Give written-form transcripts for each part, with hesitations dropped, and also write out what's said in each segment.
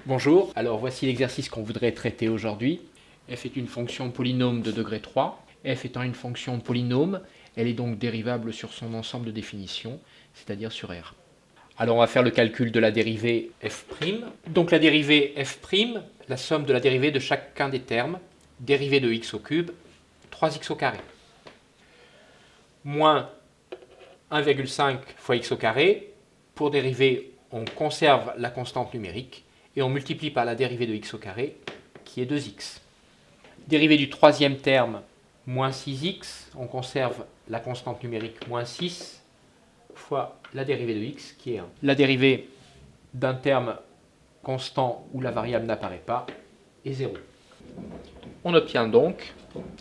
Bonjour, alors voici l'exercice qu'on voudrait traiter aujourd'hui. F est une fonction polynôme de degré 3. F étant une fonction polynôme, elle est donc dérivable sur son ensemble de définitions, c'est-à-dire sur R. Alors on va faire le calcul de la dérivée f'. Donc la dérivée f', la somme de la dérivée de chacun des termes, dérivée de x au cube, 3x au carré. Moins 1,5 fois x au carré. Pour dériver, on conserve la constante numérique et on multiplie par la dérivée de x au carré, qui est 2x. Dérivée du troisième terme, moins 6x, on conserve la constante numérique moins 6 fois la dérivée de x, qui est 1. La dérivée d'un terme constant où la variable n'apparaît pas est 0. On obtient donc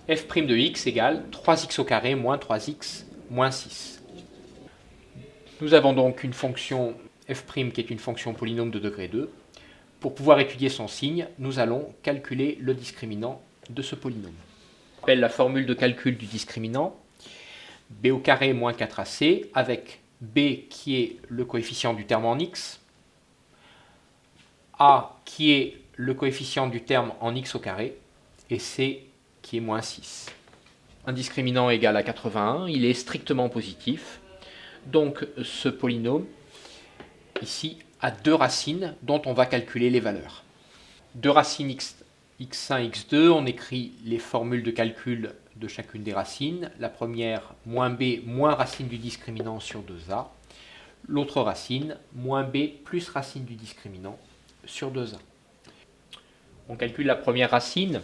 f' de x égale 3x au carré moins 3x moins 6. Nous avons donc une fonction f' qui est une fonction polynôme de degré 2. Pour pouvoir étudier son signe, nous allons calculer le discriminant de ce polynôme. On appelle la formule de calcul du discriminant b au carré moins 4ac avec b qui est le coefficient du terme en x, a qui est le coefficient du terme en x au carré et c qui est moins 6. Un discriminant égal à 81, il est strictement positif. Donc ce polynôme ici a deux racines dont on va calculer les valeurs. Deux racines x1, x2, on écrit les formules de calcul de chacune des racines. La première, moins b moins racine du discriminant sur 2a. L'autre racine, moins b plus racine du discriminant sur 2a. On calcule la première racine,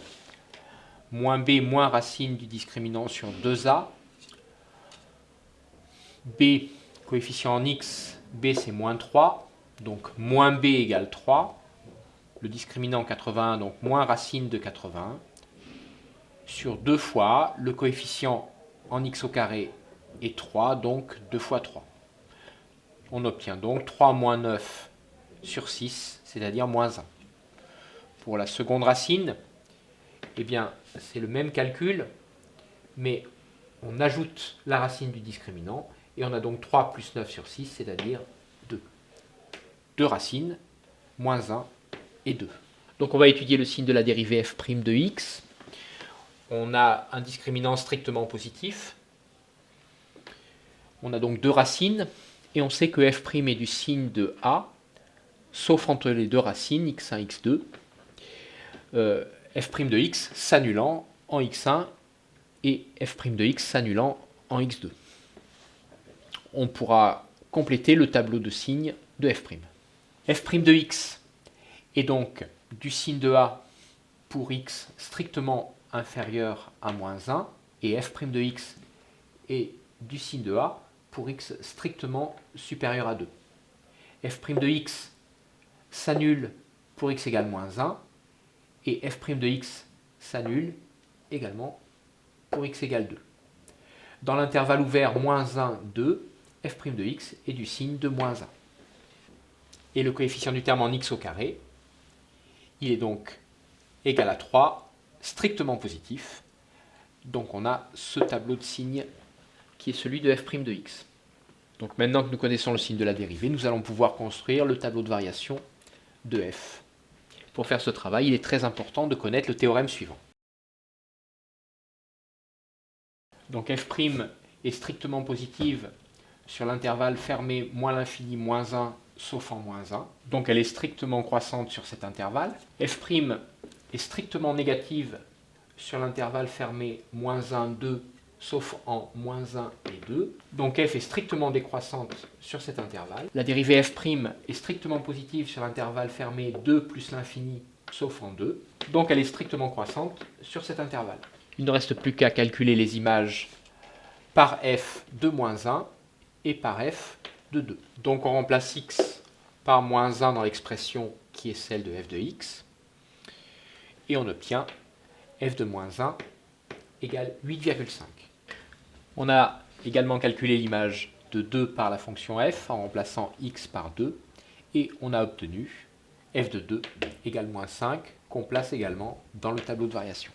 moins b moins racine du discriminant sur 2a. B, coefficient en x, b c'est moins 3, donc moins b égale 3. Le discriminant 81, donc moins racine de 81, sur 2 fois, le coefficient en x au carré est 3, donc 2 fois 3. On obtient donc 3 moins 9 sur 6, c'est-à-dire moins 1. Pour la seconde racine, eh bien, c'est le même calcul, mais on ajoute la racine du discriminant, et on a donc 3 plus 9 sur 6, c'est-à-dire 2. Deux racines, moins 1 et 2. Donc on va étudier le signe de la dérivée f' de x. On a un discriminant strictement positif. On a donc deux racines, et on sait que f' est du signe de a, sauf entre les deux racines, x1, x2. F' de x s'annulant en x1 et f' de x s'annulant en x2. On pourra compléter le tableau de signes de f'. F' de x est donc du signe de a pour x strictement inférieur à moins 1, et f' de x est du signe de a pour x strictement supérieur à 2. F' de x s'annule pour x égale moins 1, et f' de x s'annule également pour x égale 2. Dans l'intervalle ouvert moins 1, 2, f' de x est du signe de moins 1. Et le coefficient du terme en x au carré, il est donc égal à 3, strictement positif. Donc on a ce tableau de signes qui est celui de f' de x. Donc maintenant que nous connaissons le signe de la dérivée, nous allons pouvoir construire le tableau de variation de f. Pour faire ce travail, il est très important de connaître le théorème suivant. Donc f' est strictement positive sur l'intervalle fermé moins l'infini moins 1 sauf en moins 1. Donc elle est strictement croissante sur cet intervalle. F' est strictement négative sur l'intervalle fermé moins 1, 2 sauf en moins 1 et 2. Donc f est strictement décroissante sur cet intervalle. La dérivée f' est strictement positive sur l'intervalle fermé 2 plus l'infini sauf en 2. Donc elle est strictement croissante sur cet intervalle. Il ne reste plus qu'à calculer les images par f de moins 1 et par f de 2. Donc on remplace x par moins 1 dans l'expression qui est celle de f de x, et on obtient f de moins 1 égale 8,5. On a également calculé l'image de 2 par la fonction f en remplaçant x par 2, et on a obtenu f de 2 égale moins 5, qu'on place également dans le tableau de variation.